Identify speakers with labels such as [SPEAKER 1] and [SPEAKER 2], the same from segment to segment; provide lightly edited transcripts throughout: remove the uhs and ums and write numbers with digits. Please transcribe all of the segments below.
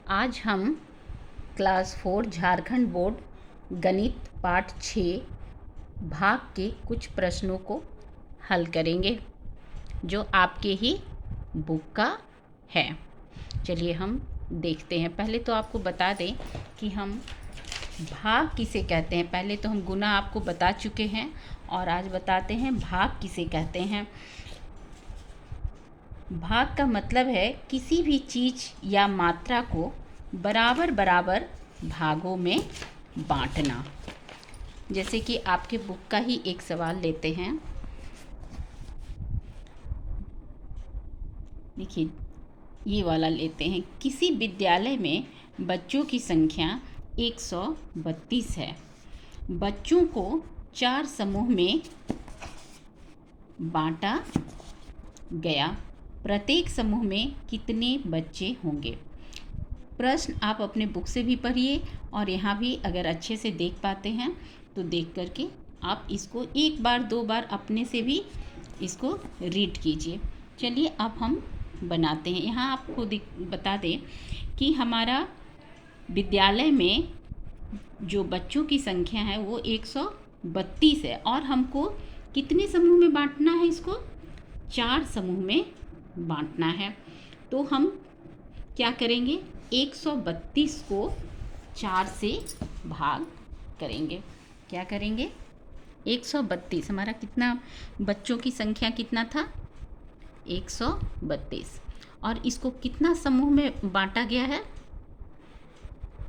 [SPEAKER 1] आज हम class 4 Jharkhand board गणित पाठ 6 भाग के कुछ प्रश्नों को हल करेंगे जो आपके ही बुक का है। चलिए हम देखते हैं। पहले तो आपको बता दें कि हम भाग किसे कहते हैं। पहले तो हम गुना आपको बता चुके हैं और आज बताते हैं भाग किसे कहते हैं। भाग का मतलब है किसी भी चीज़ या मात्रा को बराबर बराबर भागों में बांटना। जैसे कि आपके बुक का ही एक सवाल लेते हैं। देखिए ये वाला लेते हैं। किसी विद्यालय में बच्चों की संख्या 132 है। बच्चों को 4 समूह में बांटा गया। प्रत्येक समूह में कितने बच्चे होंगे? प्रश्न आप अपने बुक से भी पढ़िए और यहाँ भी अगर अच्छे से देख पाते हैं तो देख करके आप इसको एक बार दो बार अपने से भी इसको रीड कीजिए। चलिए अब हम बनाते हैं। यहाँ आपको बता दें कि हमारा विद्यालय में जो बच्चों की संख्या है वो 132 है और हमको कितने समूह में बांटना है? इसको 4 समूह में बांटना है। तो हम क्या करेंगे? 132 को 4 से भाग करेंगे। क्या करेंगे? 132 हमारा कितना बच्चों की संख्या कितना था? 132। और इसको कितना समूह में बांटा गया है?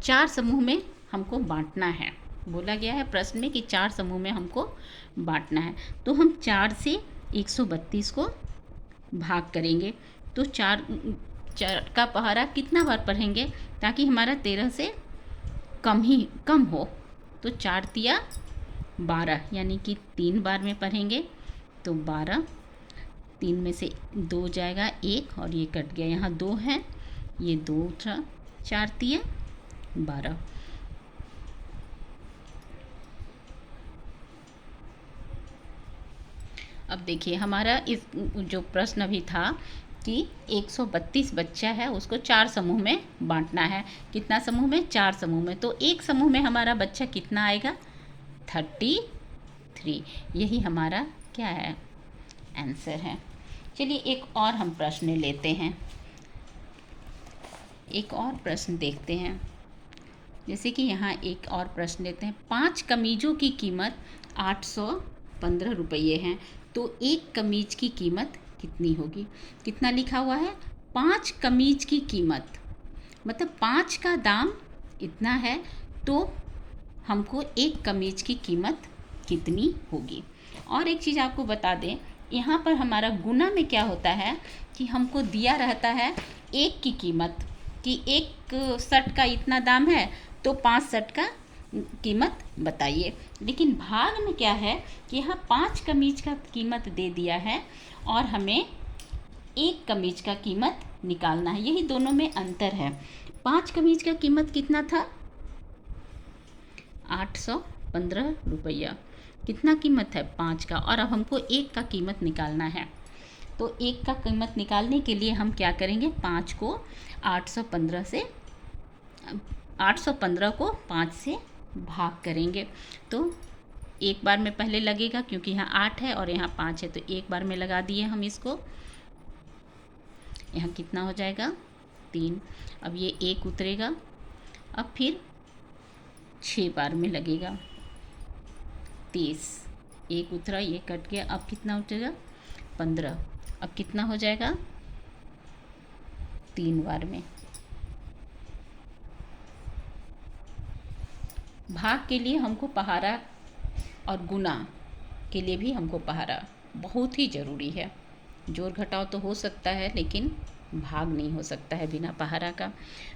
[SPEAKER 1] 4 समूह में हमको बांटना है। बोला गया है प्रश्न में कि 4 समूह में हमको बांटना है। तो हम 4 से 132 को भाग करेंगे। तो 4 का पहाड़ा कितना बार पढ़ेंगे ताकि हमारा 13 से कम हो? तो 4 तिया 12 यानी कि 3 बार में पढ़ेंगे। तो 12, 3 में से 2 जाएगा 1 और ये कट गया। यहाँ 2 है, ये 2 था। 4 तिया 12। अब देखिए हमारा इस जो प्रश्न अभी था कि 132 बच्चा है, उसको 4 समूह में बांटना है। कितना समूह में? 4 समूह में। तो एक समूह में हमारा बच्चा कितना आएगा? 33। यही हमारा क्या है? आंसर है। चलिए एक और हम प्रश्न लेते हैं। एक और प्रश्न देखते हैं। जैसे कि यहाँ एक और प्रश्न लेते हैं। 5 कमीजों की कीमत 815 रुपये हैं। तो एक कमीज की कीमत कितनी होगी? कितना लिखा हुआ है? 5 कमीज की कीमत, मतलब 5 का दाम इतना है तो हमको एक कमीज की कीमत कितनी होगी? और एक चीज़ आपको बता दें, यहाँ पर हमारा गुना में क्या होता है कि हमको दिया रहता है एक की कीमत, कि एक शर्ट का इतना दाम है तो 5 शर्ट का कीमत बताइए। लेकिन भाग में क्या है कि यहाँ 5 कमीज का कीमत दे दिया है और हमें एक कमीज का कीमत निकालना है। यही दोनों में अंतर है। 5 कमीज का कीमत कितना था? 815 रुपया। कितना कीमत है? 5 का। और अब हमको एक का कीमत निकालना है। तो एक का कीमत निकालने के लिए हम क्या करेंगे? 5 को 815 को 5 से भाग करेंगे। तो एक बार में पहले लगेगा क्योंकि यहाँ 8 है और यहाँ 5 है, तो एक बार में लगा दिए हम इसको। यहाँ कितना हो जाएगा? 3। अब ये 1 उतरेगा। अब फिर 6 बार में लगेगा। 30, 1 उतरा, ये कट गया। अब कितना उतरेगा? 15। अब कितना हो जाएगा? 3 बार में। भाग के लिए हमको पहाड़ा और गुना के लिए भी हमको पहाड़ा बहुत ही ज़रूरी है। जोड़ घटाव तो हो सकता है लेकिन भाग नहीं हो सकता है बिना पहाड़ा का।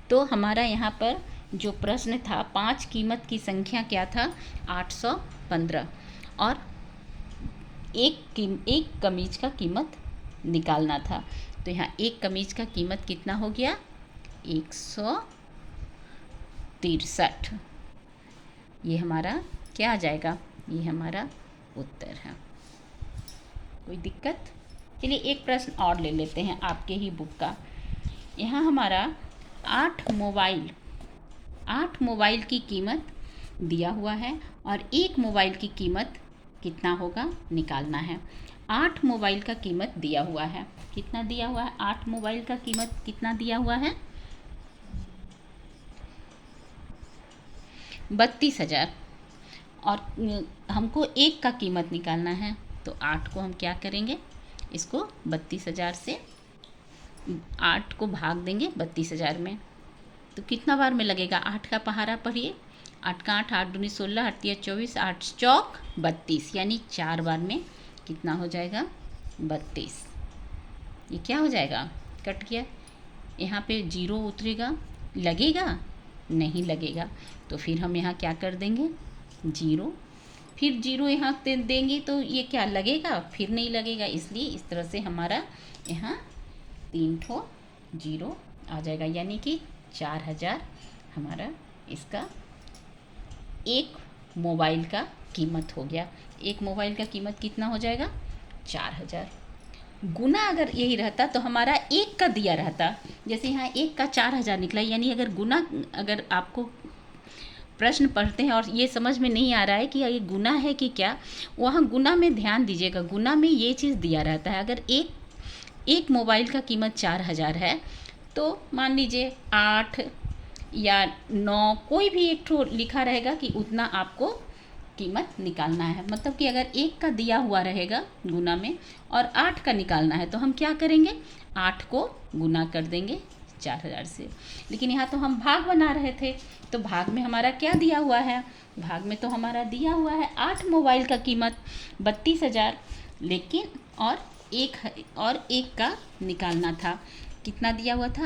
[SPEAKER 1] तो हमारा यहाँ पर जो प्रश्न था, 5 कीमत की संख्या क्या था? 815। और एक कमीज का कीमत निकालना था। तो यहाँ एक कमीज का कीमत कितना हो गया? 163। ये हमारा क्या आ जाएगा? ये हमारा उत्तर है। कोई दिक्कत? चलिए एक प्रश्न और ले लेते हैं आपके ही बुक का। यहाँ हमारा आठ मोबाइल की कीमत दिया हुआ है और एक मोबाइल की कीमत कितना होगा निकालना है। 8 मोबाइल का कीमत दिया हुआ है, कितना दिया हुआ है? 8 मोबाइल का कीमत कितना दिया हुआ है? 32,000। और हमको एक का कीमत निकालना है, तो 8 को हम क्या करेंगे, इसको 32,000 से 8 को भाग देंगे 32,000 में, तो कितना बार में लगेगा? 8 का पहाड़ा पढ़िए, 8 का 8, 8 दूनी 16, 8 तिया 24, 8 चौक 32, यानी 4 बार में कितना हो जाएगा? 32। ये क्या हो जाएगा? कट गया। यहाँ पे 0 उतरेगा, लगेगा? नहीं लगेगा। तो फिर हम यहाँ क्या कर देंगे? 0, फिर 0 यहाँ देंगे तो ये क्या लगेगा? फिर नहीं लगेगा। इसलिए इस तरह से हमारा यहाँ 3 ठो 0 आ जाएगा, यानी कि 4,000 हमारा इसका एक मोबाइल का कीमत हो गया। एक मोबाइल का कीमत कितना हो जाएगा? 4,000। गुना अगर यही रहता तो हमारा एक का दिया रहता, जैसे यहाँ एक का 4,000 निकला, यानी अगर गुना, अगर आपको प्रश्न पढ़ते हैं और ये समझ में नहीं आ रहा है कि ये गुना है कि क्या, वहाँ गुना में ध्यान दीजिएगा। गुना में ये चीज़ दिया रहता है, अगर एक मोबाइल का कीमत 4,000 है तो मान लीजिए 8 या 9 कोई भी एक ठो लिखा रहेगा कि उतना आपको कीमत निकालना है। मतलब कि अगर एक का दिया हुआ रहेगा गुना में और 8 का निकालना है तो हम क्या करेंगे? 8 को गुना कर देंगे 4,000 से। लेकिन यहाँ तो हम भाग बना रहे थे, तो भाग में हमारा क्या दिया हुआ है? भाग में तो हमारा दिया हुआ है 8 मोबाइल का कीमत 32,000, लेकिन और एक का निकालना था। कितना दिया हुआ था?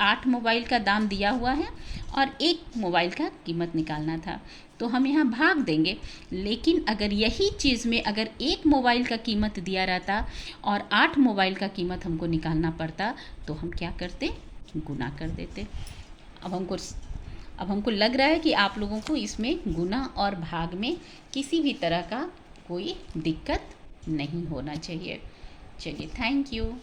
[SPEAKER 1] 8 मोबाइल का दाम दिया हुआ है और एक मोबाइल का कीमत निकालना था, तो हम यहाँ भाग देंगे। लेकिन अगर यही चीज़ में अगर एक मोबाइल का कीमत दिया रहता और 8 मोबाइल का कीमत हमको निकालना पड़ता, तो हम क्या करते? गुना कर देते। अब हमको लग रहा है कि आप लोगों को इसमें गुना और भाग में किसी भी तरह का कोई दिक्कत नहीं होना चाहिए। चलिए, थैंक यू।